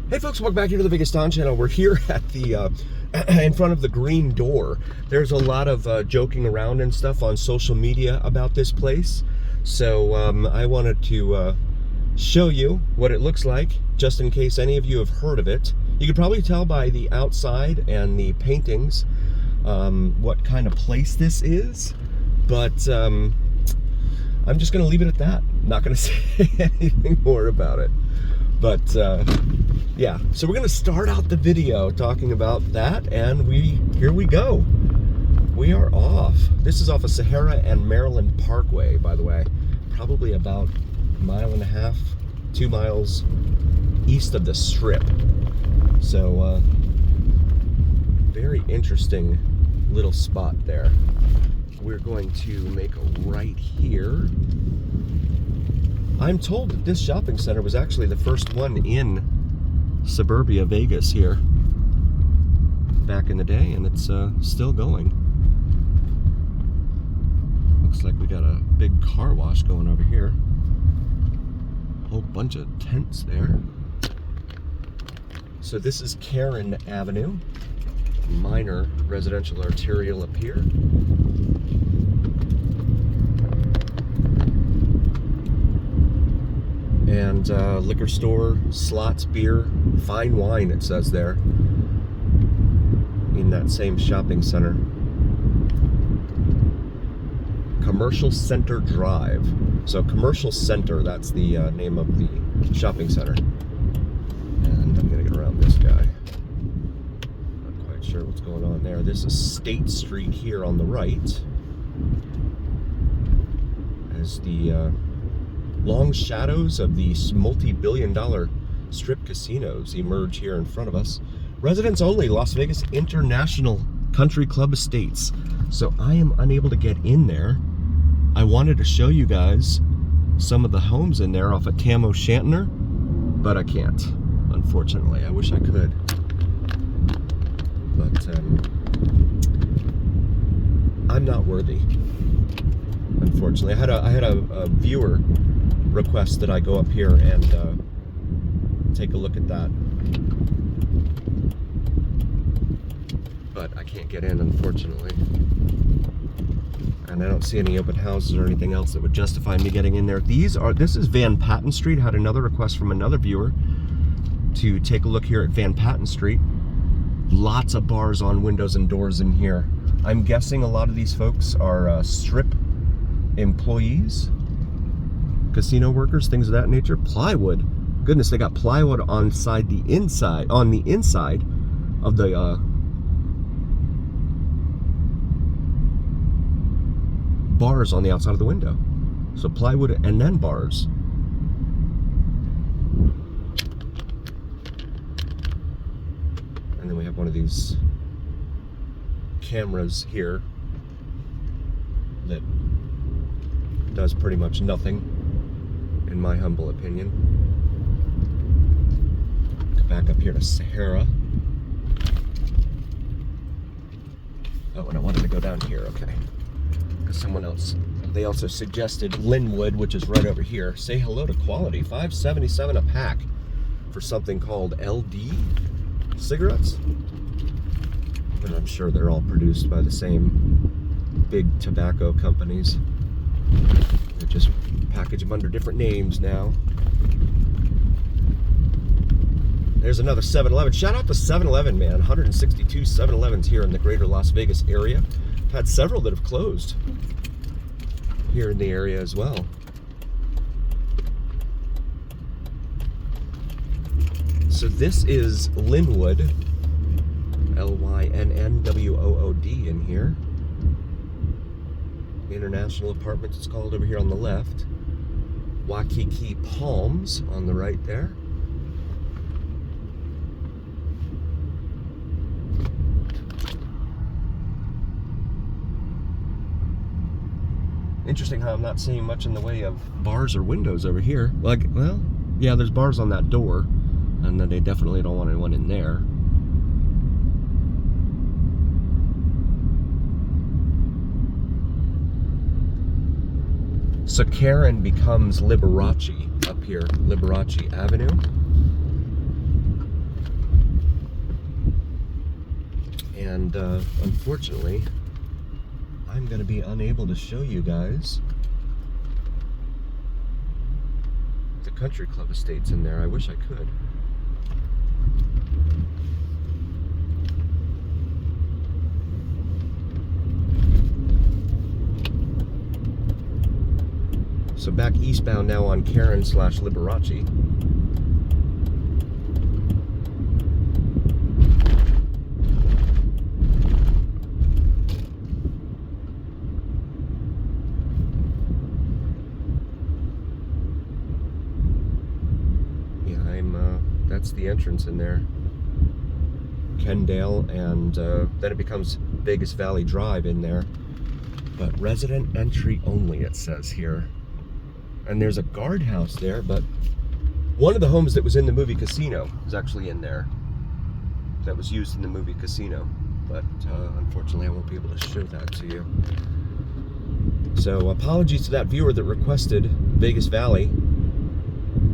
Hey folks, welcome back here to the Vegas Don channel. We're here at the in front of the Green Door. There's a lot of joking around and stuff on social media about this place. So I wanted to show you what it looks like, just in case any of you have heard of it. You could probably tell by the outside and the paintings what kind of place this is, but I'm just going to leave it at that. I'm not going to say anything more about it. But yeah, so we're going to start out the video talking about that, and here we go. We are off. This is off of Sahara and Maryland Parkway, by the way. Probably about 1.5 miles, 2 miles east of the Strip. So very interesting little spot there. We're going to make a right here. I'm told that this shopping center was actually the first one in suburbia Vegas here back in the day, and it's still going. Looks like we got a big car wash going over here. A whole bunch of tents there. So this is Karen Avenue, minor residential arterial up here. And liquor store, slots, beer, fine wine, it says there, in that same shopping center. Commercial Center Drive. So Commercial Center, that's the name of the shopping center. And I'm gonna get around this guy. Not quite sure what's going on there. This is State Street here on the right. As the long shadows of these multi-billion-dollar strip casinos emerge here in front of us. Residents only, Las Vegas International Country Club Estates. So I am unable to get in there. I wanted to show you guys some of the homes in there off of Tam O'Shanter, but I can't, unfortunately. I wish I could. But I'm not worthy, unfortunately. I had a viewer request that I go up here and take a look at that, but I can't get in, unfortunately, and I don't see any open houses or anything else that would justify me getting in there. This is Van Patton Street. Had another request from another viewer to take a look here at Van Patton Street. Lots of bars on windows and doors in here. I'm guessing a lot of these folks are strip employees, casino workers, things of that nature. Plywood, goodness, they got plywood on the inside of the bars on the outside of the window. So plywood and then bars. And then we have one of these cameras here that does pretty much nothing, in my humble opinion. Come back up here to Sahara. Oh, and I wanted to go down here, okay. Because someone else, they also suggested Lynwood, which is right over here. Say hello to quality, $5.77 a pack for something called LD cigarettes. But I'm sure they're all produced by the same big tobacco companies. They just package them under different names now. There's another 7-Eleven. Shout out to 7-Eleven, man. 162 7-Elevens here in the greater Las Vegas area. I've had several that have closed here in the area as well. So this is Lynwood, Lynnwood in here. International Apartments, it's called, over here on the left. Waikiki Palms on the right there. Interesting how I'm not seeing much in the way of bars or windows over here. Like, well, yeah, there's bars on that door, and then they definitely don't want anyone in there. So Karen becomes Liberace up here, Liberace Avenue. And unfortunately, I'm going to be unable to show you guys the country club estates in there. I wish I could. So back eastbound now on Karen/Liberace. That's the entrance in there. Kendale, and then it becomes Vegas Valley Drive in there. But resident entry only, it says here. And there's a guardhouse there, but one of the homes that was in the movie Casino is actually in there. That was used in the movie Casino. But unfortunately, I won't be able to show that to you. So apologies to that viewer that requested Vegas Valley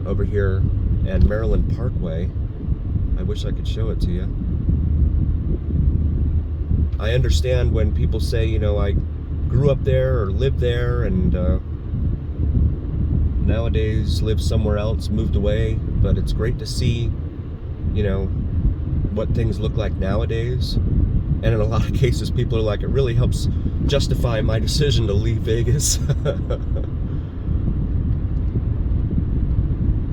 over here and Maryland Parkway. I wish I could show it to you. I understand when people say, you know, I grew up there or lived there and nowadays live somewhere else, moved away, but it's great to see, you know, what things look like nowadays. And in a lot of cases, people are like, it really helps justify my decision to leave Vegas.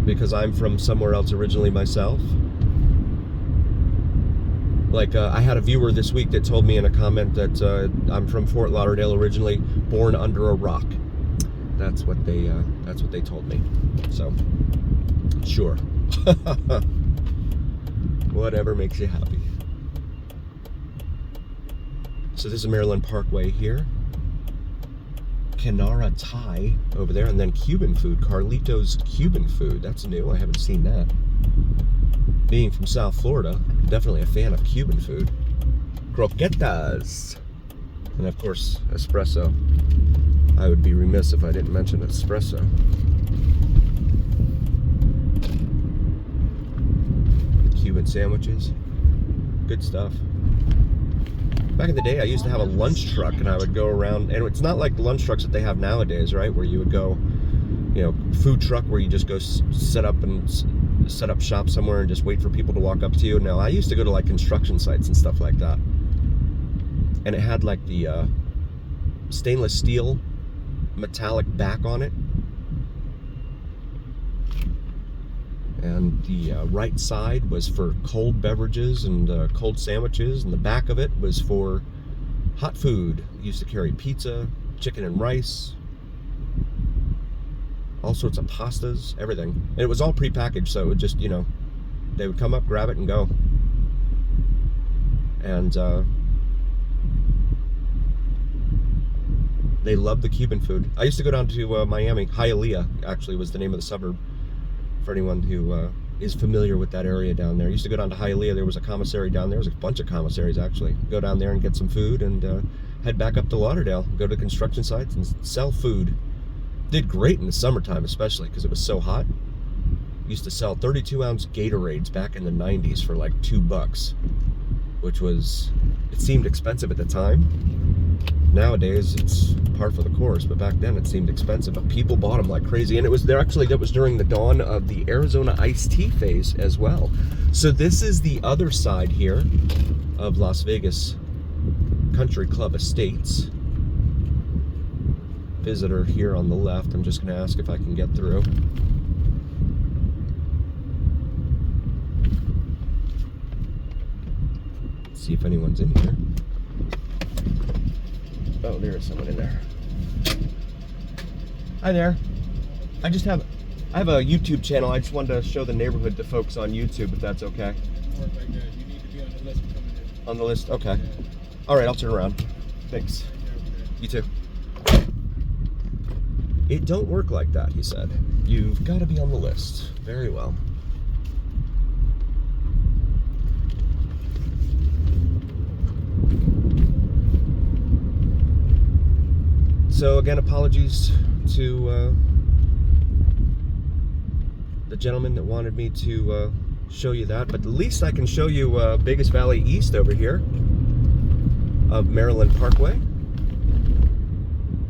Because I'm from somewhere else originally myself. Like, I had a viewer this week that told me in a comment that I'm from Fort Lauderdale originally, born under a rock. That's what they told me. So, sure. Whatever makes you happy. So this is Maryland Parkway here. Kenara Thai over there, and then Cuban food, Carlito's Cuban food. That's new, I haven't seen that. Being from South Florida, definitely a fan of Cuban food. Croquetas! And of course, espresso. I would be remiss if I didn't mention espresso. Cuban sandwiches. Good stuff. Back in the day, I used to have a lunch truck, and I would go around, and it's not like the lunch trucks that they have nowadays, right? Where you would go, you know, food truck where you just go set up shop somewhere and just wait for people to walk up to you. No, I used to go to like construction sites and stuff like that. And it had like the stainless steel metallic back on it. And the right side was for cold beverages and cold sandwiches, and the back of it was for hot food. It used to carry pizza, chicken and rice, all sorts of pastas, everything. And it was all prepackaged, so it would just, you know, they would come up, grab it, and go. And they loved the Cuban food. I used to go down to Miami. Hialeah, actually, was the name of the suburb. For anyone who is familiar with that area down there. I used to go down to Hialeah. There was a commissary down there. There was a bunch of commissaries, actually. Go down there and get some food and head back up to Lauderdale. Go to construction sites and sell food. Did great in the summertime, especially, because it was so hot. Used to sell 32-ounce Gatorades back in the 90s for like $2, which was, it seemed expensive at the time. Nowadays, it's par for the course, but back then it seemed expensive. But people bought them like crazy, and it was there. Actually, that was during the dawn of the Arizona iced tea phase as well. So this is the other side here of Las Vegas Country Club Estates. Visitor here on the left. I'm just going to ask if I can get through. Let's see if anyone's in here. Oh, there is someone in there. Hi there. I have a YouTube channel. I just wanted to show the neighborhood to folks on YouTube, if that's okay. Work like that. You need to be on the list coming in. On the list? Okay. Yeah. All right, I'll turn around. Thanks. You too. It don't work like that, he said. You've got to be on the list. Very well. So again, apologies to the gentleman that wanted me to show you that, but at least I can show you Vegas Valley East over here. of Maryland Parkway.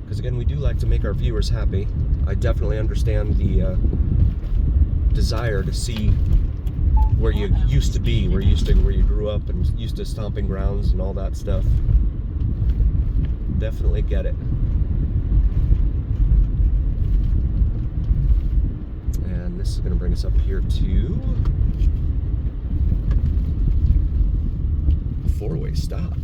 Because again, we do like to make our viewers happy. I definitely understand the desire to see where you used to be, where you grew up and used to stomping grounds and all that stuff. Definitely get it. And this is going to bring us up here to a four-way stop.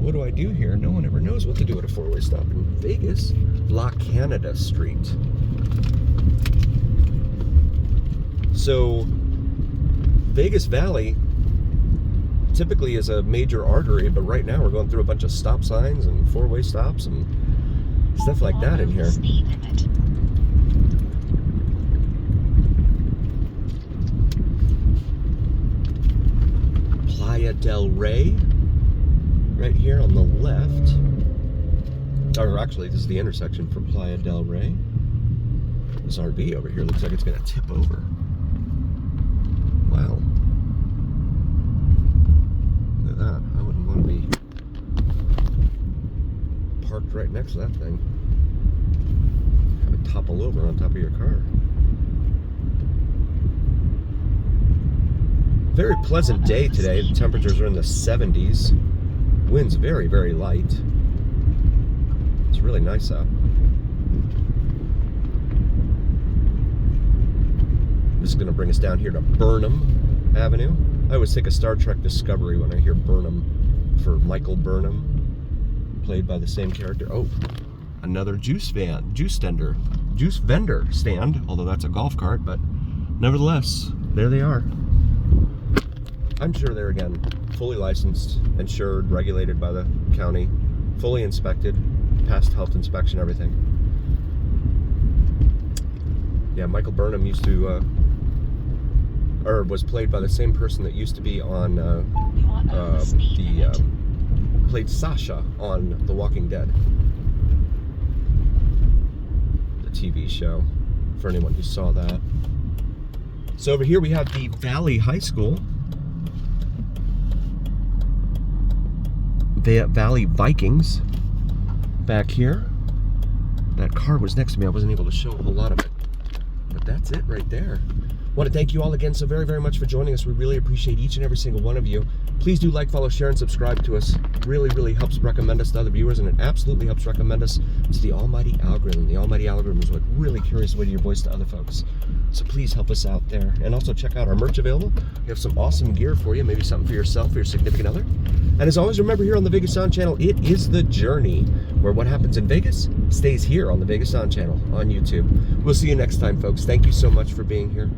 What do I do here? No one ever knows what to do at a four-way stop in Vegas. La Canada Street. So, Vegas Valley typically is a major artery, but right now we're going through a bunch of stop signs and four-way stops and stuff like that in here. Playa del Rey, right here on the left. Or actually, this is the intersection for Playa del Rey. This RV over here looks like it's going to tip over. Wow. Look at that. I wouldn't want to be parked right next to that thing. Have it topple over on top of your car. Very pleasant day today. The temperatures are in the 70s. Wind's very, very light. It's really nice out. This is going to bring us down here to Burnham Avenue. I always think of Star Trek Discovery when I hear Burnham, for Michael Burnham, played by the same character. Oh, another juice vendor stand, although that's a golf cart, but nevertheless, there they are. I'm sure they're, again, fully licensed, insured, regulated by the county, fully inspected, passed health inspection, everything. Yeah, Michael Burnham used to, or was played by the same person that used to be on, played Sasha on The Walking Dead, the TV show, for anyone who saw that. So over here we have the Valley High School. The Valley Vikings back here. That car was next to me. I wasn't able to show a whole lot of it. But that's it right there. I want to thank you all again so very, very much for joining us. We really appreciate each and every single one of you. Please do like, follow, share, and subscribe to us. It really, really helps recommend us to other viewers, and it absolutely helps recommend us to the almighty algorithm. The almighty algorithm is what really carries away your voice to other folks. So please help us out there. And also check out our merch available. We have some awesome gear for you, maybe something for yourself or your significant other. And as always, remember, here on the Vegas Sound Channel, it is the journey, where what happens in Vegas stays here on the Vegas Sound Channel on YouTube. We'll see you next time, folks. Thank you so much for being here.